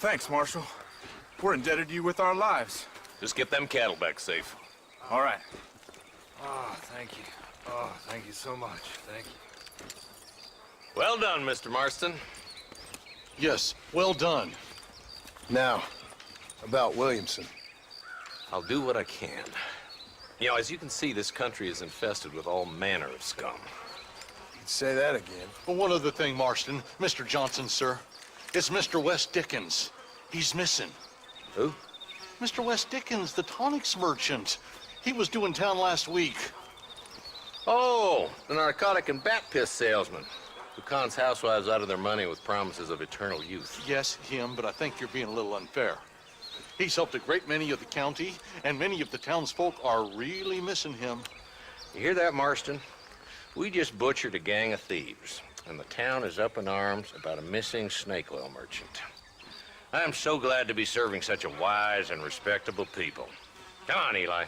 Thanks, Marshal. We're indebted to you with our lives. Just get them cattle back safe. All right. Oh, thank you. Oh, thank you so much. Thank you. Well done, Mr. Marston. Yes, well done. Now, about Williamson. I'll do what I can. You know, as you can see, this country is infested with all manner of scum. Say that again. Well, one other thing, Marston. Mr. Johnson, sir. It's Mr. Wes Dickens. He's missing. Who? Mr. Wes Dickens, the tonics merchant. He was due in town last week. Oh, the narcotic and bat piss salesman who cons housewives out of their money with promises of eternal youth. Yes, him, but I think you're being a little unfair. He's helped a great many of the county, and many of the townsfolk are really missing him. You hear that, Marston? We just butchered a gang of thieves, and the town is up in arms about a missing snake oil merchant. I am so glad to be serving such a wise and respectable people. Come on, Eli.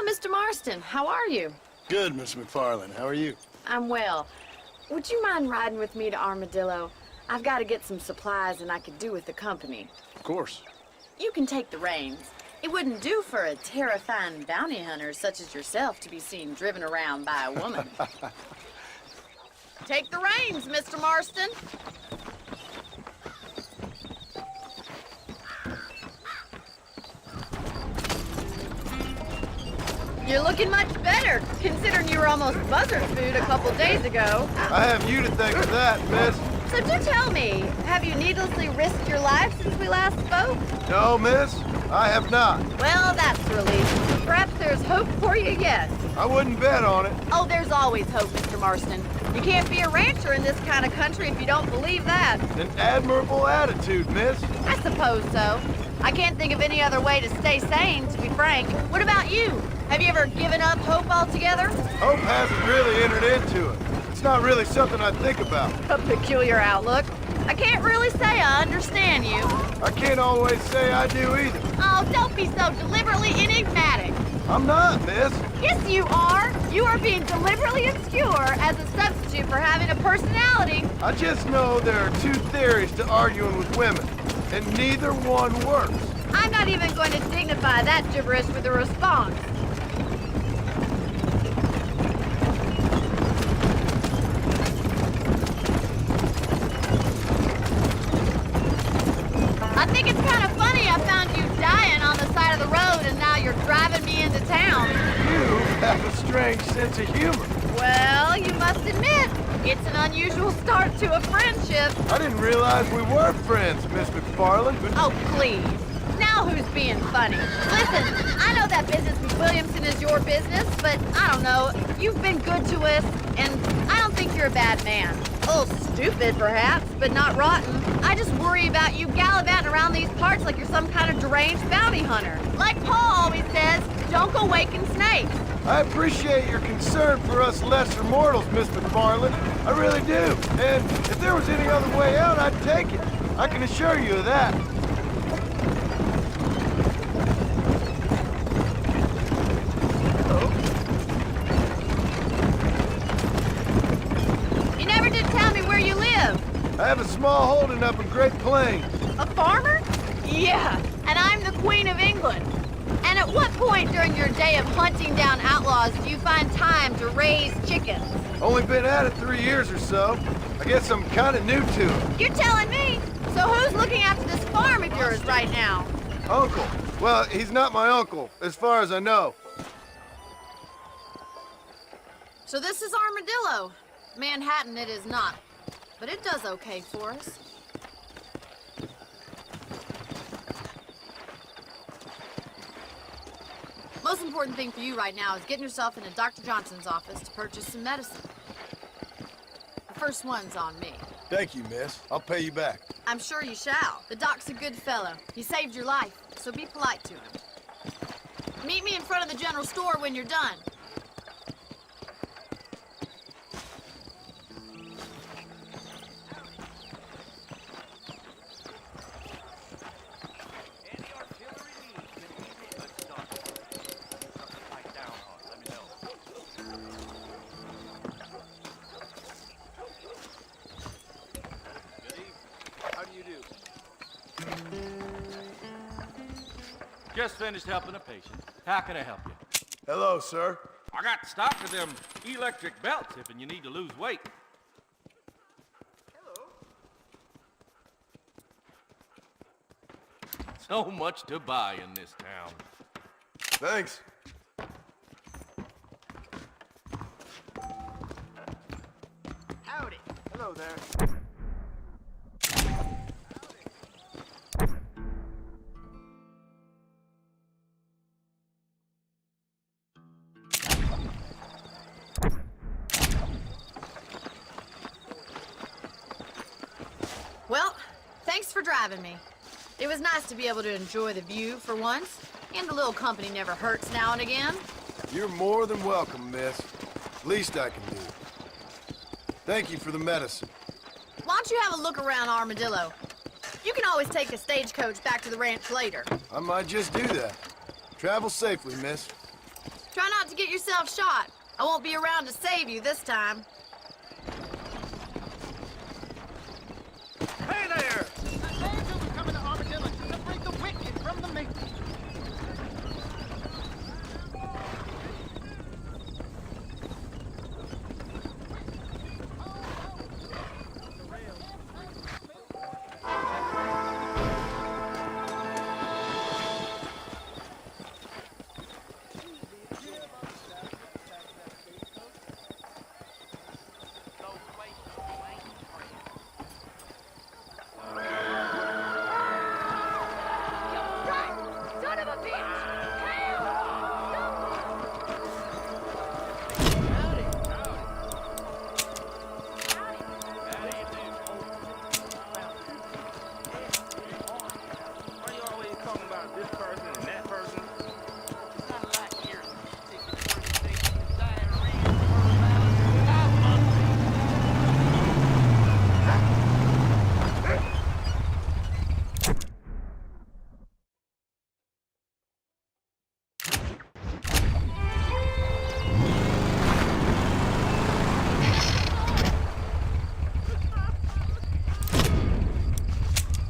Mr. Marston, how are you? Good, Miss McFarland. How are you? I'm well. Would you mind riding with me to Armadillo? I've got to get some supplies and I could do with the company. Of course. You can take the reins. It wouldn't do for a terrifying bounty hunter such as yourself to be seen driven around by a woman. Take the reins, Mr. Marston. You're looking much better, considering you were almost buzzard food a couple days ago. I have you to thank for that, miss. So do tell me, have you needlessly risked your life since we last spoke? No, miss, I have not. Well, that's a relief. Perhaps there's hope for you yet. I wouldn't bet on it. Oh, there's always hope, Mr. Marston. You can't be a rancher in this kind of country if you don't believe that. An admirable attitude, miss. I suppose so. I can't think of any other way to stay sane, to be frank. What about you? Have you ever given up hope altogether? Hope hasn't really entered into it. It's not really something I think about. A peculiar outlook. I can't really say I understand you. I can't always say I do either. Oh, don't be so deliberately enigmatic. I'm not, miss. Yes, you are. You are being deliberately obscure as a substitute for having a personality. I just know there are two theories to arguing with women, and neither one works. I'm not even going to dignify that gibberish with a response. strange sense of humor. Well, you must admit, it's an unusual start to a friendship. I didn't realize we were friends, Miss McFarland. Oh, please. Now who's being funny? Listen, I know that business with Williamson is your business, but I don't know. You've been good to us, and I don't think you're a bad man. A little stupid, perhaps, but not rotten. I just worry about you gallivanting around these parts like you're some kind of deranged bounty hunter. Like Paul always says, don't go waking snakes. I appreciate your concern for us lesser mortals, Miss McFarland. I really do. And if there was any other way out, I'd take it. I can assure you of that. You never did tell me where you live. I have a small holding up in Great Plains. A farmer? Yeah, and I'm the Queen of England. And at what point during your day of hunting down outlaws do you find time to raise chickens? Only been at it 3 years or so. I guess I'm kind of new to it. You're telling me? So who's looking after this farm of yours right now? Uncle. Well, he's not my uncle, as far as I know. So this is Armadillo. Manhattan it is not, but it does okay for us. Most important thing for you right now is getting yourself into Dr. Johnson's office to purchase some medicine. The first one's on me. Thank you, miss. I'll pay you back. I'm sure you shall. The doc's a good fellow. He saved your life, so be polite to him. Meet me in front of the general store when you're done. Just finished helping a patient. How can I help you? Hello, sir. I got stock of them electric belt tipping you need to lose weight. So much to buy in this town. Thanks. Howdy. Hello there. Well, thanks for driving me. It was nice to be able to enjoy the view for once, and a little company never hurts now and again. You're more than welcome, miss. Least I can do. Thank you for the medicine. Why don't you have a look around Armadillo? You can always take a stagecoach back to the ranch later. I might just do that. Travel safely, miss. Try not to get yourself shot. I won't be around to save you this time. Hey there! Angels are coming to Armadillo to separate the wicked from the meek. Son of a bitch! Why you always talking about this person and that person?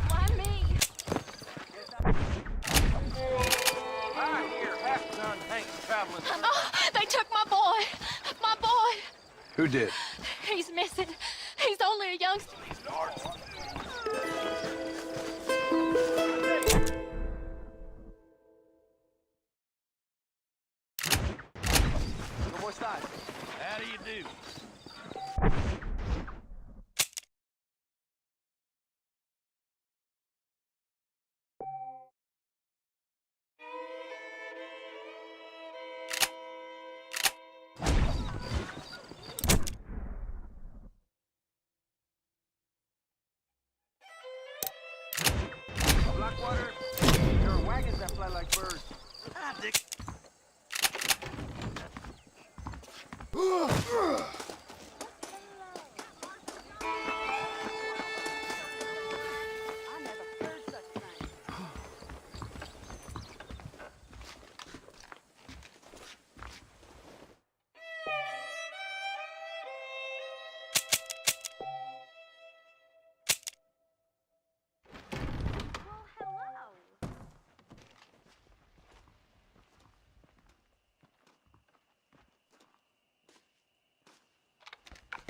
Why me? I hear half-ton Hank traveling. They took my boy. My boy. Who did? He's missing. He's only a youngster. water. There are wagons that fly like birds. Ah, Dick.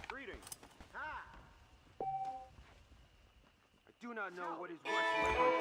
Greetings. Hi. I do not know what is worse in my country.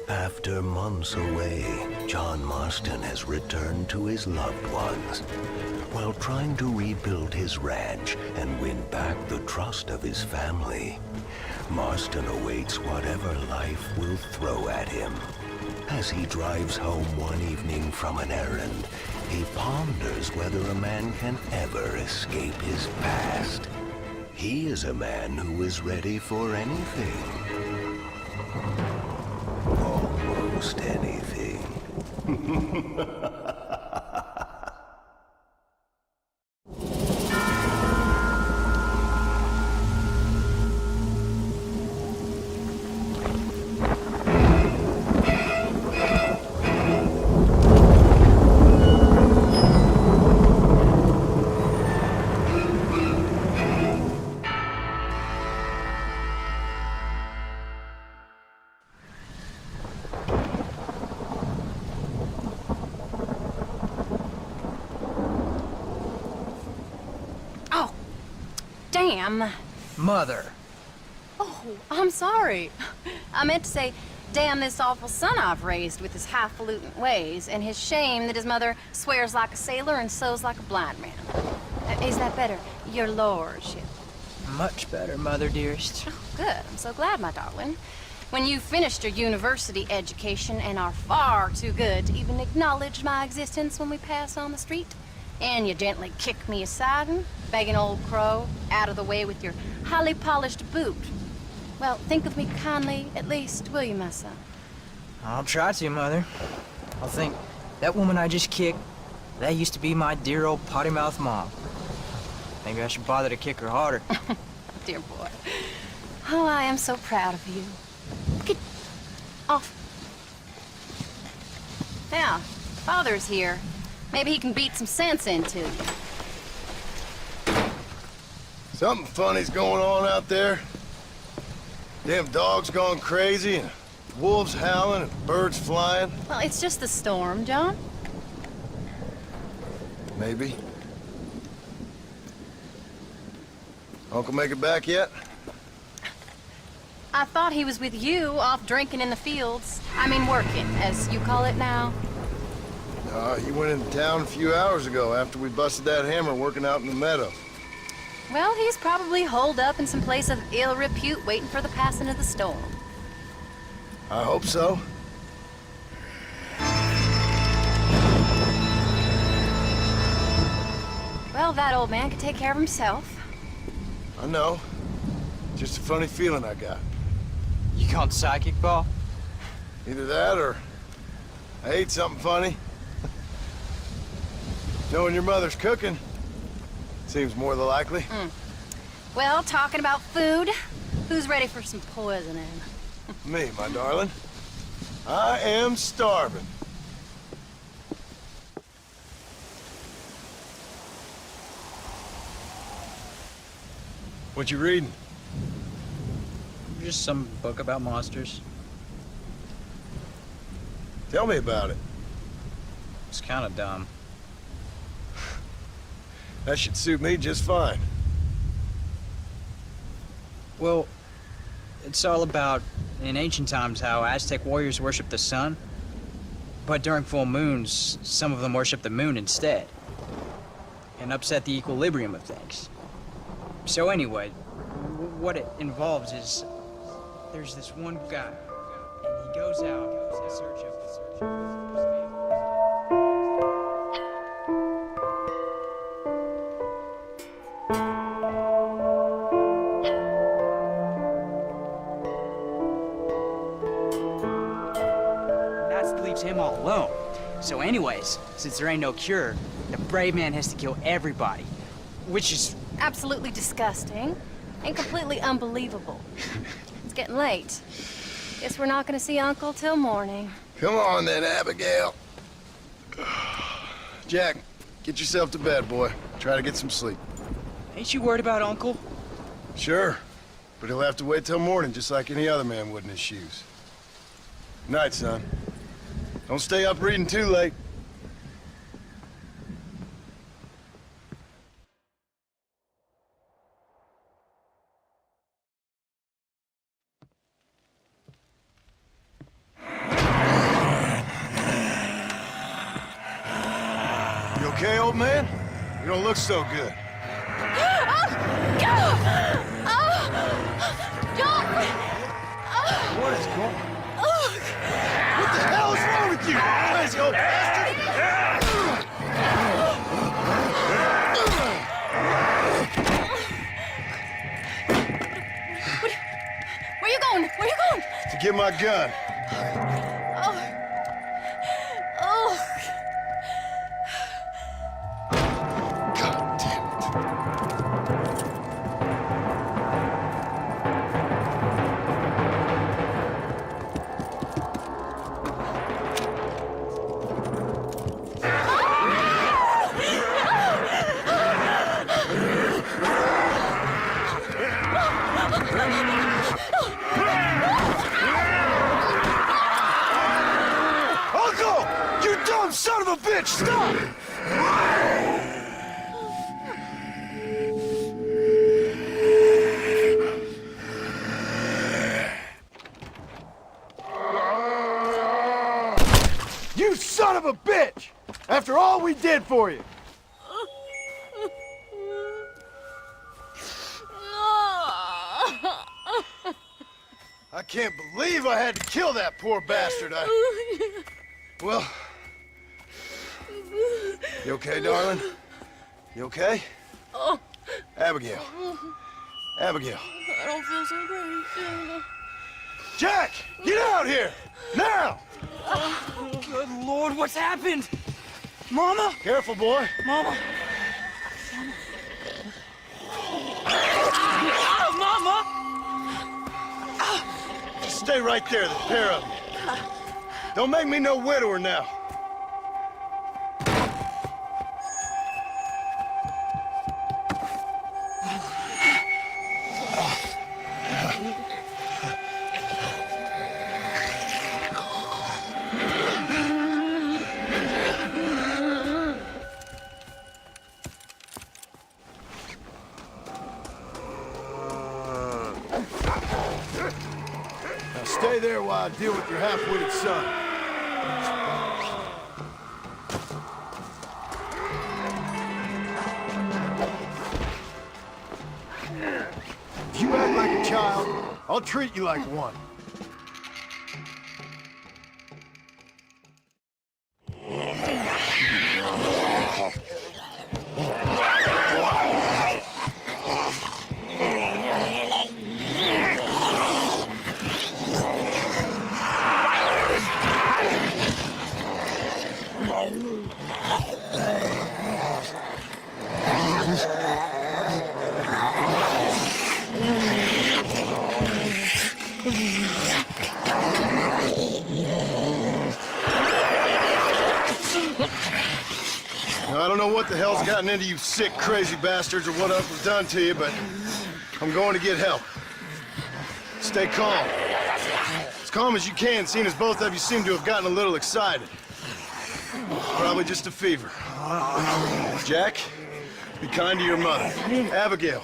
After months away, John Marston has returned to his loved ones. While trying to rebuild his ranch and win back the trust of his family, Marston awaits whatever life will throw at him. As he drives home one evening from an errand, he ponders whether a man can ever escape his past. He is a man who is ready for anything. Almost anything. Damn. Mother. Oh, I'm sorry. I meant to say, damn this awful son I've raised with his highfalutin ways, and his shame that his mother swears like a sailor and sews like a blind man. Is that better, your lordship? Much better, Mother dearest. Oh, good. I'm so glad, my darling. When you've finished your university education and are far too good to even acknowledge my existence when we pass on the street, and you gently kick me aside and begging old crow out of the way with your highly polished boot. Well, think of me kindly, at least, will you, my son? I'll try to, Mother. I'll think, that woman I just kicked, that used to be my dear old potty-mouthed mom. Maybe I should bother to kick her harder. Dear boy. Oh, I am so proud of you. Get off. Now, Father's here. Maybe he can beat some sense into you. Something funny's going on out there. Damn dogs gone crazy, and wolves howling, and birds flying. Well, it's just the storm, John. Maybe. Uncle make it back yet? I thought he was with you, off drinking in the fields. I mean working, as you call it now. He went into town a few hours ago after we busted that hammer working out in the meadow. Well, he's probably holed up in some place of ill repute waiting for the passing of the storm. I hope so. Well, that old man can take care of himself. I know. Just a funny feeling I got. You gone psychic, Paul? Either that or I ate something funny. Knowing your mother's cooking seems more than likely. Well, talking about food, who's ready for some poisoning? Me, my darling. I am starving. What you reading? Just some book about monsters. Tell me about it. It's kind of dumb. That should suit me just fine. Well, it's all about, in ancient times, how Aztec warriors worshiped the sun. But during full moons, some of them worship the moon instead. And upset the equilibrium of things. So anyway, what it involves is, there's this one guy, and he goes out in search of that leaves him all alone. So anyways, since there ain't no cure, the brave man has to kill everybody, which is Absolutely disgusting and completely unbelievable. It's getting late. Guess we're not gonna see Uncle till morning. Come on then, Abigail. Jack, get yourself to bed, boy. Try to get some sleep. Ain't you worried about Uncle? Sure, but he'll have to wait till morning just like any other man would in his shoes. Night, son. Don't stay up reading too late. You okay, old man? You don't look so good. What is going on? What the hell is wrong with you? Let's go, bastard! Where you going? Where you going? To get my gun. God damn it. Uncle! You dumb son of a bitch! Stop! You son of a bitch! After all we did for you! I can't believe I had to kill that poor bastard. Well... You okay, darling? You okay? Abigail. Abigail. I don't feel so great. Jack! Get out here! Now! Good Lord, what's happened? Mama? Careful, boy. Mama? Mama! Just stay right there, the pair of you. Don't make me no widower now. Now stay there while I deal with your half-witted son. If you act like a child, I'll treat you like one. I don't know what the hell's gotten into you sick, crazy bastards or what else was done to you, but I'm going to get help. Stay calm. As calm as you can, seeing as both of you seem to have gotten a little excited. Probably just a fever. Jack, be kind to your mother. Abigail,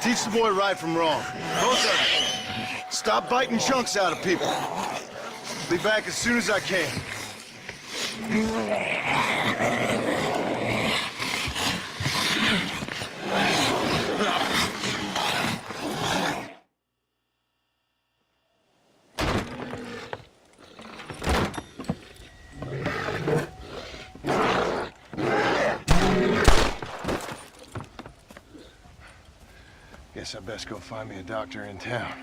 teach the boy right from wrong. Both of you. Stop biting chunks out of people. Be back as soon as I can. Guess I best go find me a doctor in town.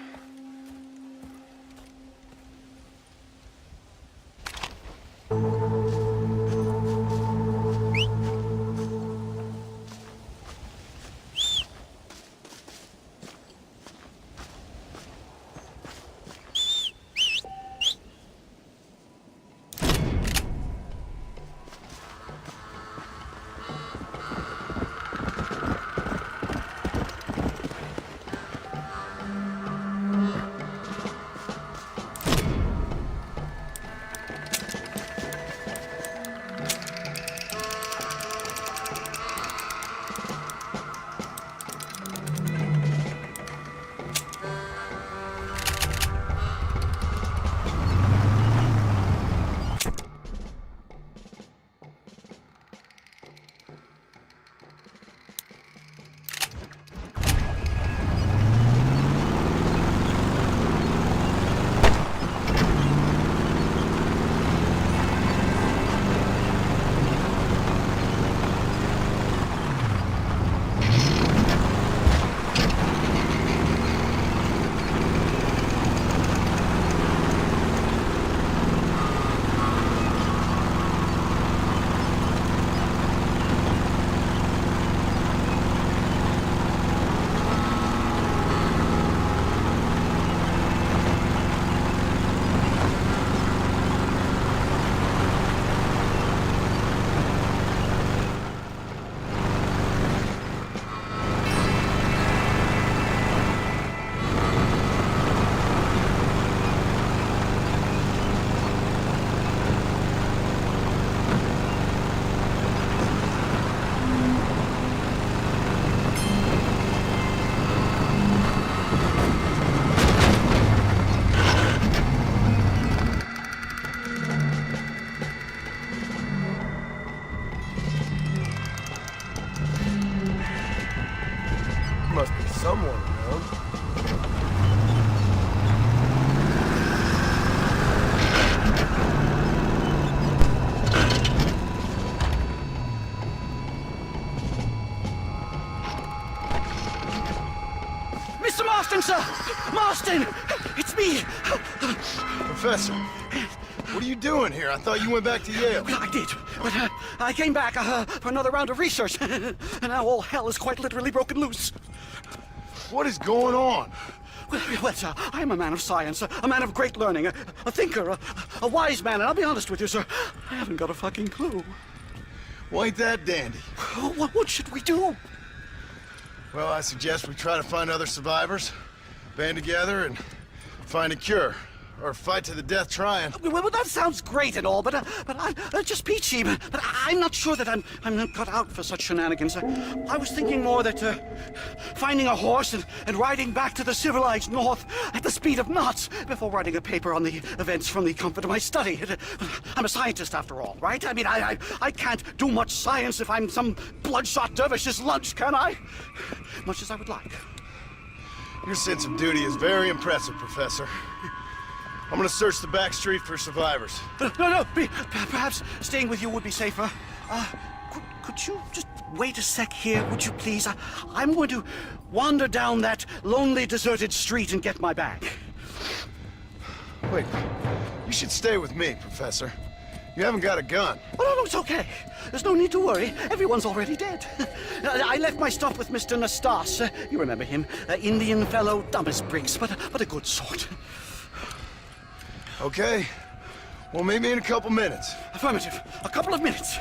Must be someone around. Mr. Marston, sir! Marston! It's me! Professor, what are you doing here? I thought you went back to Yale. Well, I did, but I came back for another round of research, and now all hell is quite literally broken loose. What is going on? Well, sir, I am a man of science, a man of great learning, a thinker, a wise man, and I'll be honest with you, sir, I haven't got a fucking clue. Well, ain't that dandy? What should we do? Well, I suggest we try to find other survivors, band together, and find a cure. Or fight to the death trying. Well, that sounds great and all, but I'm just peachy. But I'm not sure that I'm not cut out for such shenanigans. I was thinking more that finding a horse and riding back to the civilized north at the speed of knots before writing a paper on the events from the comfort of my study. I'm a scientist after all, right? I mean, I can't do much science if I'm some bloodshot dervish's lunch, can I? Much as I would like. Your sense of duty is very impressive, Professor. I'm gonna search the back street for survivors. No, perhaps staying with you would be safer. Could you just wait a sec here, would you please? I'm going to wander down that lonely, deserted street and get my bag. Wait, you should stay with me, Professor. You haven't got a gun. Oh, no, it's okay. There's no need to worry. Everyone's already dead. I left my stuff with Mr. Nastas. You remember him. Indian fellow, dumb as bricks, but a good sort. Okay. Well, meet me in a couple minutes. Affirmative. A couple of minutes.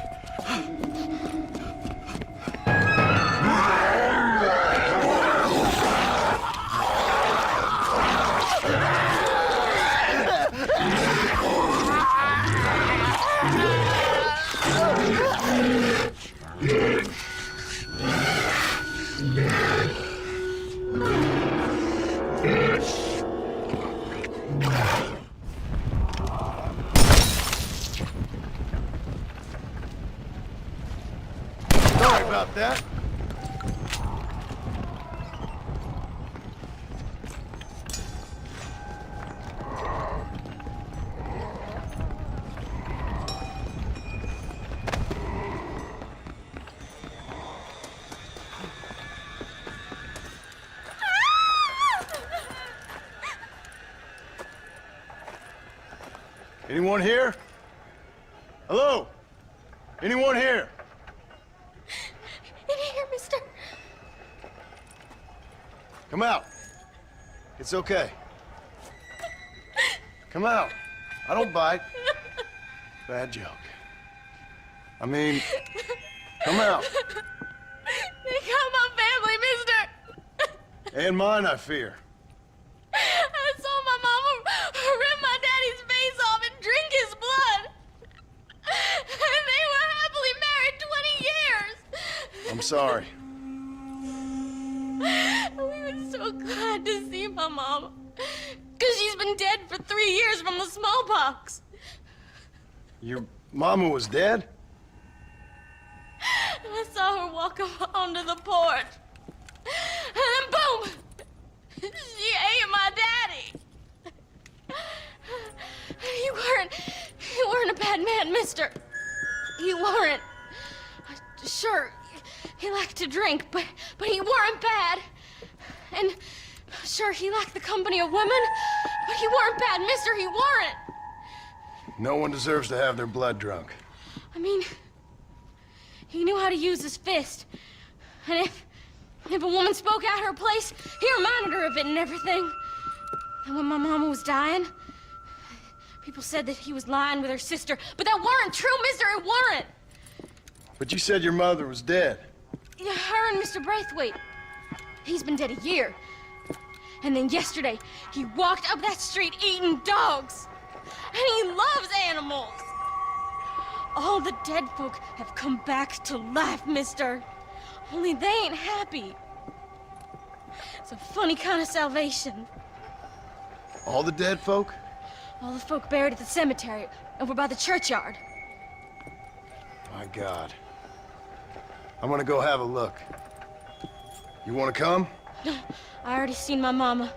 about that. Anyone here? Hello? Anyone here? In here, mister. Come out. It's okay. Come out. I don't bite. Bad joke. I mean, come out. They got my family, mister. And mine, I fear. I saw my mama rip my daddy's face off and drink his blood. And they were happily married 20 years. I'm sorry. We were so glad to see my mama. Because she's been dead for 3 years from the smallpox. Your mama was dead? I saw her walk up onto the porch. And then boom! She ate my daddy. You weren't a bad man, mister. You weren't. Sure, he liked to drink, but he weren't bad. And sure, he liked the company of women, but he weren't bad, mister, he weren't. No one deserves to have their blood drunk. I mean, he knew how to use his fist. And if a woman spoke out her place, he reminded her of it and everything. And when my mama was dying, people said that he was lying with her sister, but that weren't true, mister, it weren't. But you said your mother was dead. Yeah, her and Mr. Braithwaite. He's been dead a year. And then yesterday, he walked up that street eating dogs. And he loves animals. All the dead folk have come back to life, mister. Only they ain't happy. It's a funny kind of salvation. All the dead folk? All the folk buried at the cemetery over by the churchyard. My God. I'm gonna go have a look. You wanna come? No, I already seen my mama.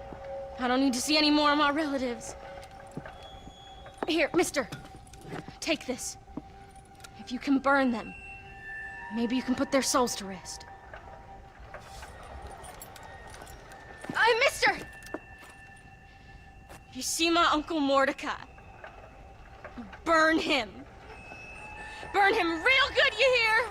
I don't need to see any more of my relatives. Here, mister. Take this. If you can burn them, maybe you can put their souls to rest. Mister! You see my Uncle Mordecai? Burn him. Burn him real good, you hear?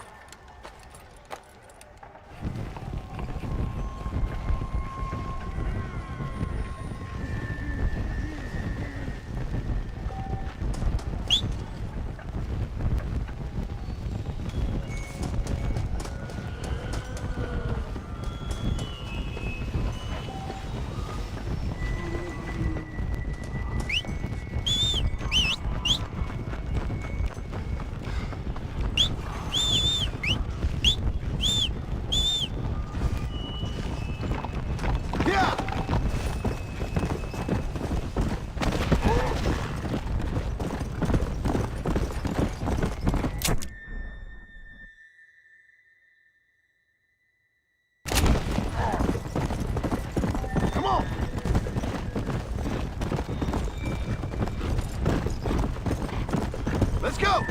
Let's go!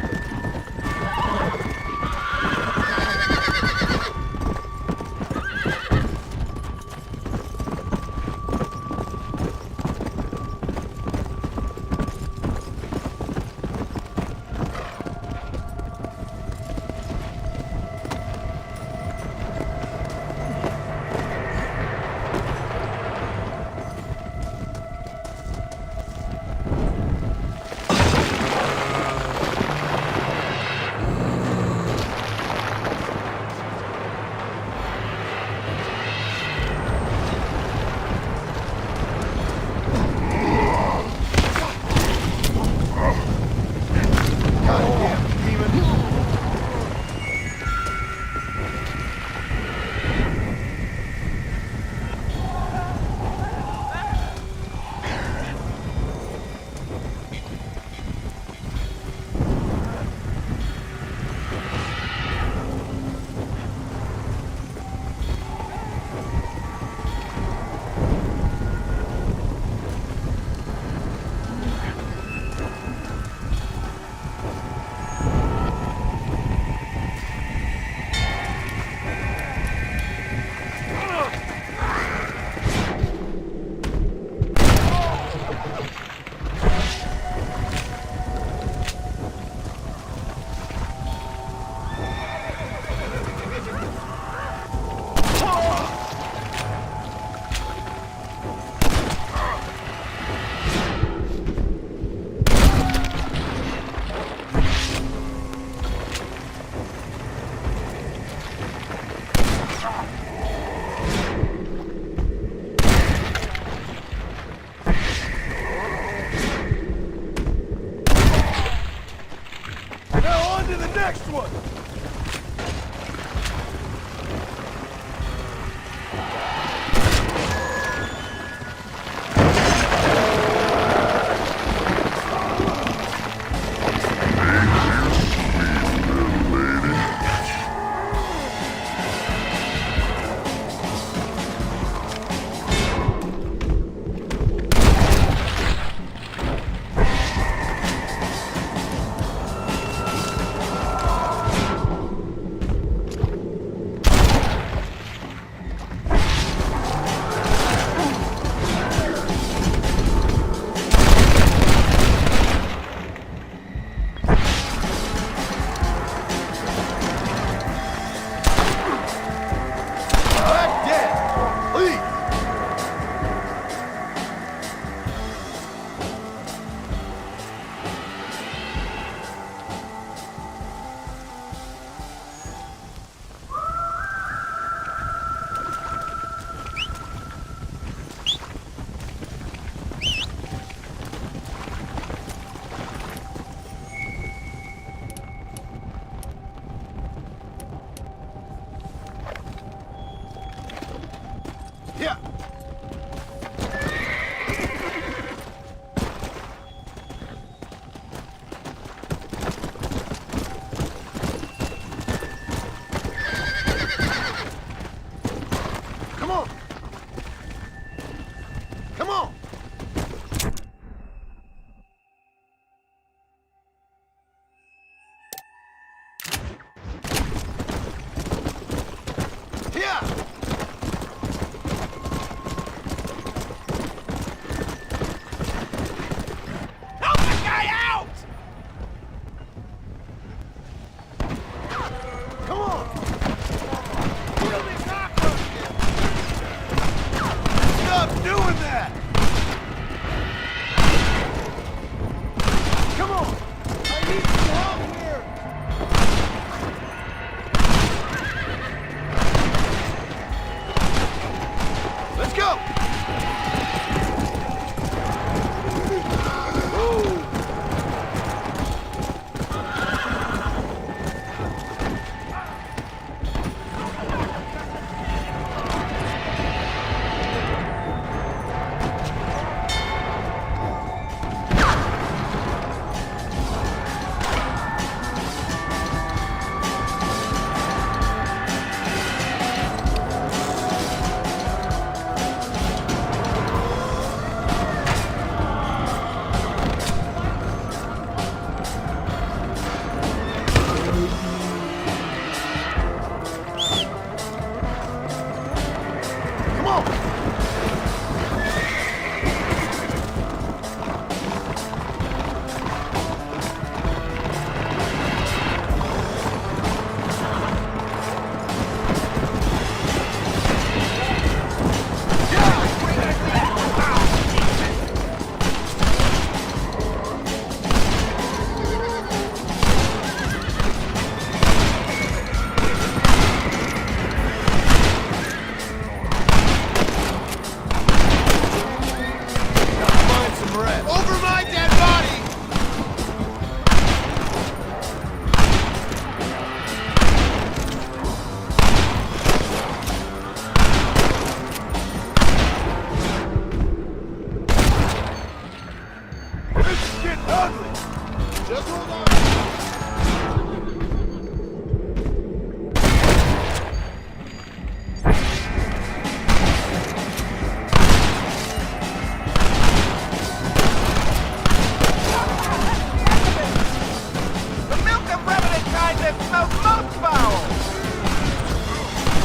next one! Yeah. Come on. Come on. Yeah. Let's go!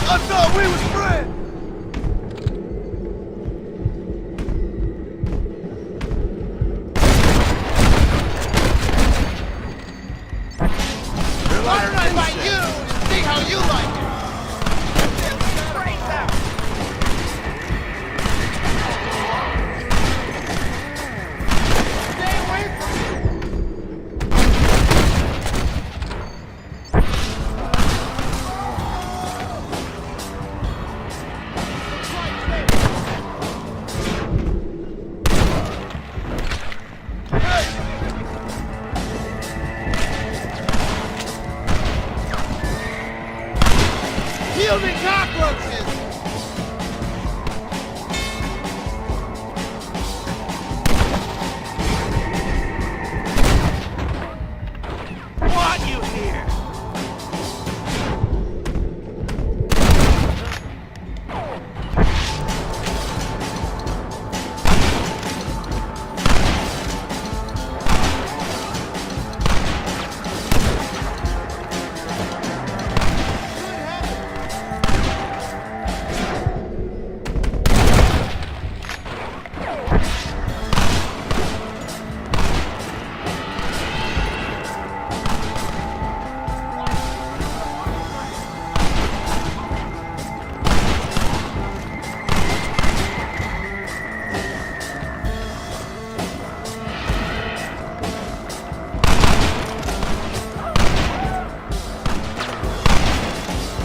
I thought we was friends! Kill me, cockroaches! What you hear?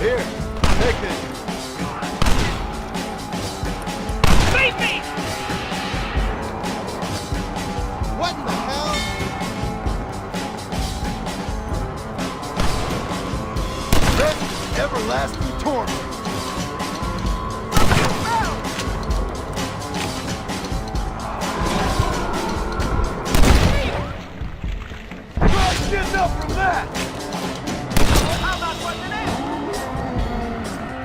Here, take this. Beat me! What in the hell? Rest everlasting torment. Get enough from that! How about something else?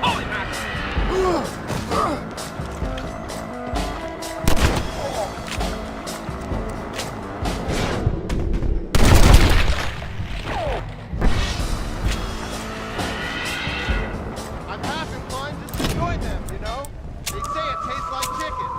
Holy mackerel! I'm half inclined just to join them, you know? They say it tastes like chicken.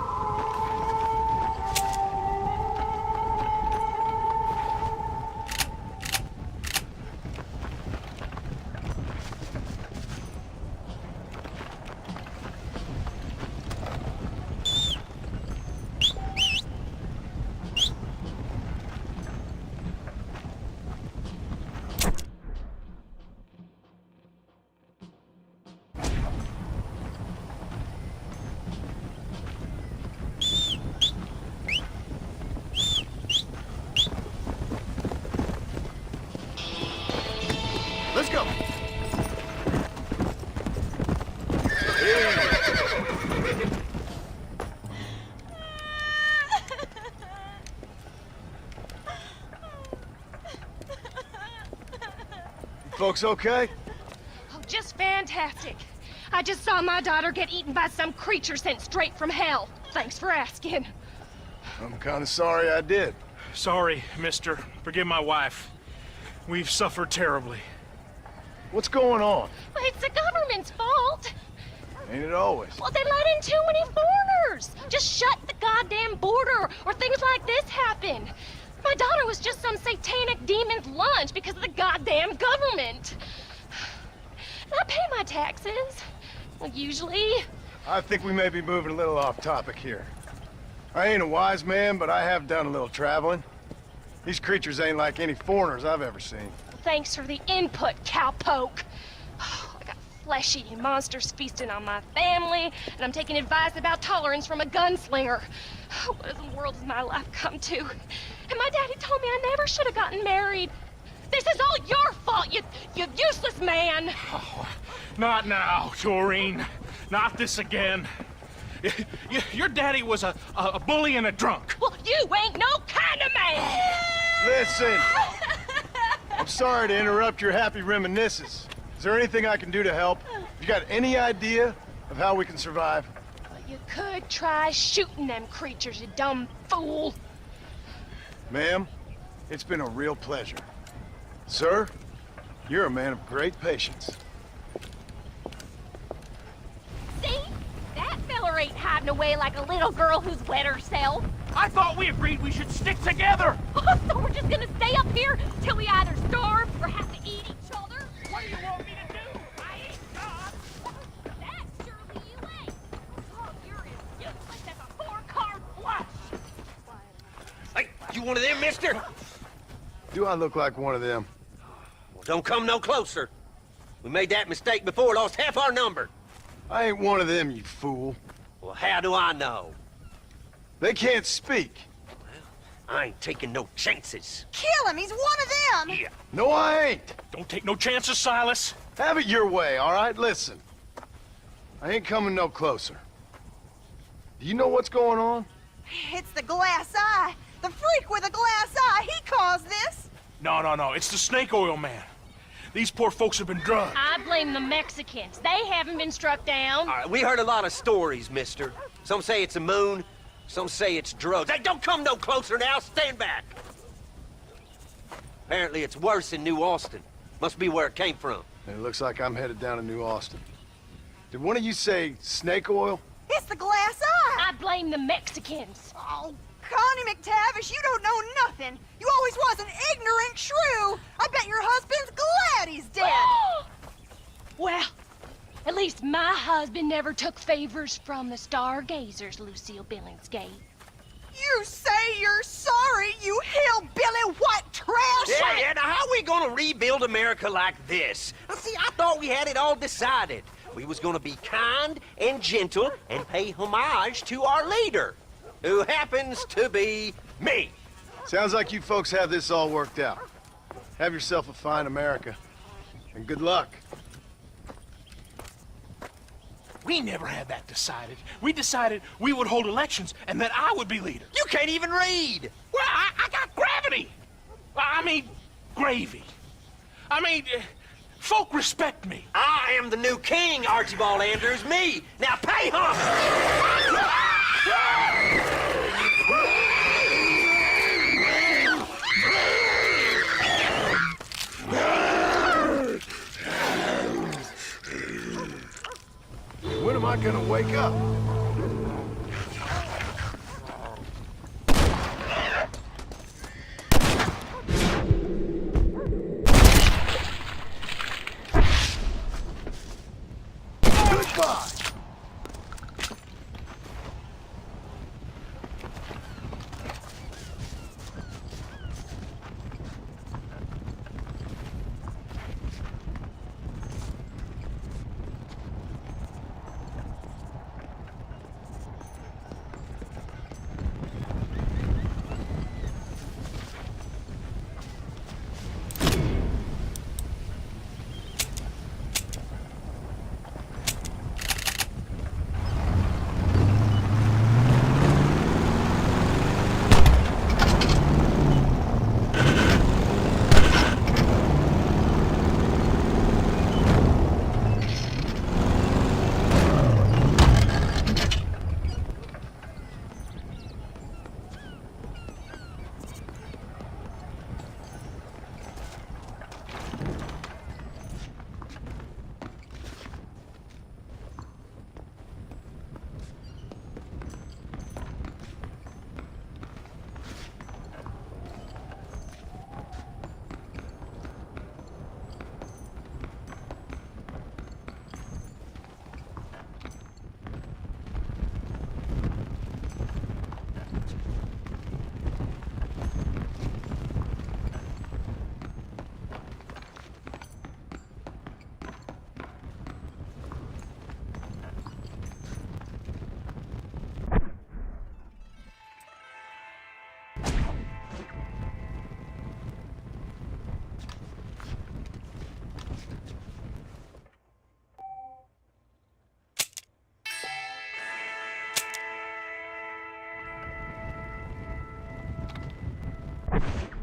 Let's go. Folks okay? Oh, just fantastic. I just saw my daughter get eaten by some creature sent straight from hell. Thanks for asking. I'm kind of sorry I did. Sorry, mister. Forgive my wife. We've suffered terribly. What's going on? Well, it's the government's fault. Ain't it always? Well, they let in too many foreigners. Just shut the goddamn border, or things like this happen. My daughter was just some satanic demon's lunch because of the goddamn government. I pay my taxes. Well, usually. I think we may be moving a little off topic here. I ain't a wise man, but I have done a little traveling. These creatures ain't like any foreigners I've ever seen. Thanks for the input, cowpoke. I got flesh-eating monsters feasting on my family, and I'm taking advice about tolerance from a gunslinger. What in the world has my life come to? And my daddy told me I never should have gotten married. This is all your fault, you useless man! Oh, not now, Doreen. Not this again. Your daddy was a bully and a drunk. Well, you ain't no kind of man! Listen! I'm sorry to interrupt your happy reminiscences. Is there anything I can do to help? You got any idea of how we can survive? Well, you could try shooting them creatures, you dumb fool. Ma'am, it's been a real pleasure. Sir, you're a man of great patience. See? That feller ain't hiding away like a little girl who's wet herself. I thought we agreed we should stick together! So we're just gonna stay up here till we either starve or have to eat each other? What do you want me to do? I ain't God! That surely you ain't. Oh, you're as useless as a four-car flush. Hey, you one of them, mister? Do I look like one of them? Well, don't come no closer. We made that mistake before, lost half our number. I ain't one of them, you fool. Well, how do I know? They can't speak. I ain't taking no chances. Kill him! He's one of them! Yeah. No, I ain't. Don't take no chances, Silas. Have it your way, all right? Listen. I ain't coming no closer. Do you know what's going on? It's the glass eye. The freak with a glass eye. He caused this. No. It's the snake oil man. These poor folks have been drugged. I blame the Mexicans. They haven't been struck down. All right, we heard a lot of stories, mister. Some say it's a moon, some say it's drugs. Hey, don't come no closer now. Stand back. Apparently it's worse in New Austin. Must be where it came from. It looks like I'm headed down to New Austin. Did one of you say snake oil? It's the glass eye. I blame the Mexicans. Oh, Connie McTavish, you don't know nothing. You always was an ignorant shrew. I bet your husband's glad he's dead. Well, at least my husband never took favors from the stargazers, Lucille Billingsgate. You say you're sorry, you hillbilly white trash! Yeah, now how are we gonna rebuild America like this? Now, see, I thought we had it all decided. We was gonna be kind and gentle and pay homage to our leader, who happens to be me. Sounds like you folks have this all worked out. Have yourself a fine America, and good luck. We never had that decided. We decided we would hold elections and that I would be leader. You can't even read. Well, I got gravity. I mean, gravy. I mean, folk respect me. I am the new king, Archibald Andrews, me. Now pay homage. When am I gonna wake up? Goodbye! You